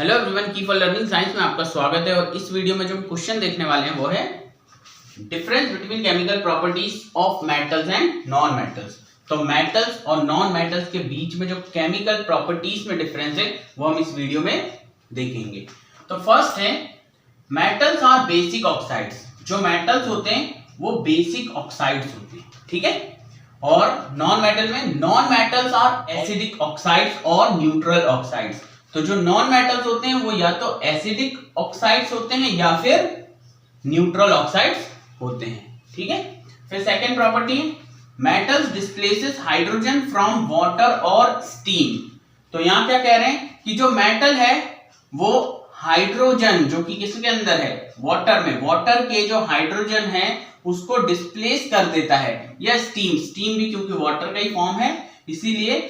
Hello everyone, की for learning science में आपका स्वागत है। और इस वीडियो में जो क्वेश्चन देखने वाले हैं वो है difference between chemical properties of metals and non metals. तो मेटल्स और नॉन मेटल्स के बीच में जो केमिकल प्रॉपर्टीज में डिफरेंस है वो हम इस वीडियो में देखेंगे। तो फर्स्ट है मेटल्स आर बेसिक ऑक्साइड्स। जो मेटल्स होते हैं वो बेसिक ऑक्साइड्स होते हैं, ठीक है। और नॉन मेटल में non metals are acidic oxides और न्यूट्रल ऑक्साइड्स। तो जो नॉन मेटल्स होते हैं वो या तो एसिडिक ऑक्साइड्स होते हैं या फिर न्यूट्रल ऑक्साइड्स होते हैं, ठीक है। फिर सेकंड प्रॉपर्टी है metals displaces hydrogen from water और स्टीम। तो यहां क्या कह रहे हैं कि जो मेटल है वो हाइड्रोजन जो कि किसके अंदर है, वाटर में, वाटर के जो हाइड्रोजन है उसको डिस्प्लेस कर देता है, या स्टीम भी क्योंकि वाटर का ही फॉर्म है इसीलिए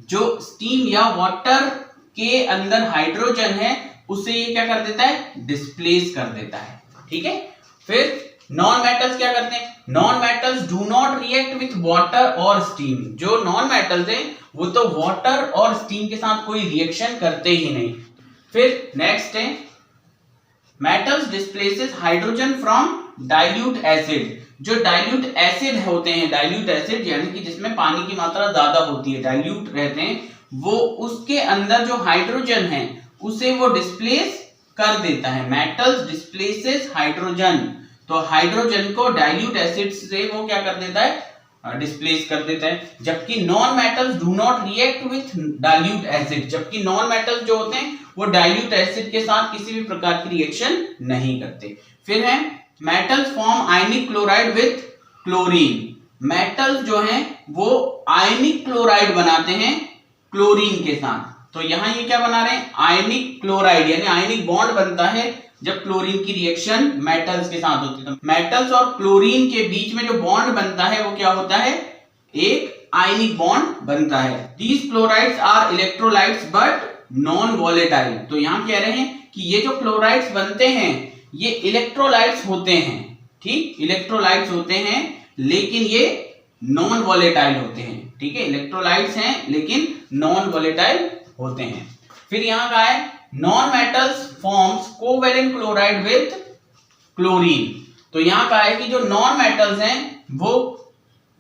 जो स्टीम या वाटर के अंदर हाइड्रोजन है उसे ये क्या कर देता है, डिस्प्लेस कर देता है, ठीक है। फिर नॉन मेटल्स क्या करते हैं, non metals do not react with water और स्टीम। जो नॉन मेटल्स है वो तो वाटर और स्टीम के साथ कोई रिएक्शन करते ही नहीं। फिर नेक्स्ट है metals displaces hydrogen from dilute acid. जो डाइल्यूट एसिड होते हैं, डाइल्यूट एसिड यानी कि जिसमें पानी की मात्रा ज्यादा होती है, डाइल्यूट रहते हैं, वो उसके अंदर जो हाइड्रोजन है उसे वो डिस्प्लेस कर देता है। मेटल्स डिस्प्लेसेस हाइड्रोजन, तो हाइड्रोजन को डाइल्यूट एसिड से वो क्या कर देता है, डिस्प्लेस कर देता है। जबकि non metals do not react with dilute acid, जबकि नॉन मेटल्स जो होते हैं वो डाइल्यूट एसिड के साथ किसी भी प्रकार की रिएक्शन नहीं करते। फिर है metals form ionic chloride with chlorine. Metals जो हैं वो आयनिक क्लोराइड बनाते हैं क्लोरीन के साथ। तो यहां ये क्या बना रहे हैं, आयनिक क्लोराइड, यानी आयनिक बॉन्ड बनता है जब क्लोरीन की रिएक्शन मेटल्स के साथ होती है। तो मेटल्स और क्लोरीन के बीच में जो बॉन्ड बनता है वो क्या होता है, एक आयनिक बॉन्ड बनता है। These chlorides are electrolytes but non volatile. तो यहां कह रहे हैं कि ये जो क्लोराइड्स बनते हैं ये इलेक्ट्रोलाइट्स होते हैं, ठीक, इलेक्ट्रोलाइट्स होते हैं लेकिन ये नॉन वॉलेटाइल होते हैं, ठीक है। इलेक्ट्रोलाइट्स हैं लेकिन नॉन वॉलेटाइल होते हैं। फिर यहां का है non metals forms covalent chloride with chlorine. तो यहां का है कि जो नॉन मेटल्स हैं वो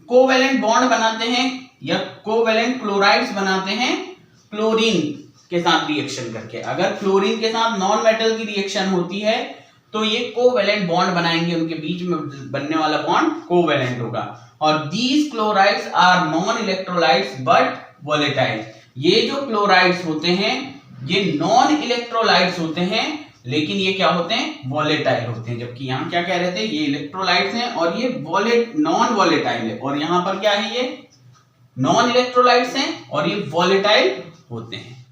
कोवेलेंट बॉन्ड बनाते हैं या कोवेलेंट क्लोराइड्स बनाते हैं क्लोरीन के साथ रिएक्शन करके। अगर क्लोरीन के साथ नॉन मेटल की रिएक्शन होती है तो ये कोवेलेंट बॉन्ड बनाएंगे, उनके बीच में बनने वाला बॉन्ड कोवेलेंट होगा। और these chlorides are non electrolytes but volatile. ये जो क्लोराइड्स होते हैं ये नॉन इलेक्ट्रोलाइट्स होते हैं लेकिन ये क्या होते हैं, वॉलेटाइल होते हैं। जबकि यहां क्या कह रहे थे, ये इलेक्ट्रोलाइट्स हैं और ये नॉन वॉलेटाइल है। और यहां पर क्या है, ये नॉन इलेक्ट्रोलाइट्स हैं और ये वॉलेटाइल होते हैं।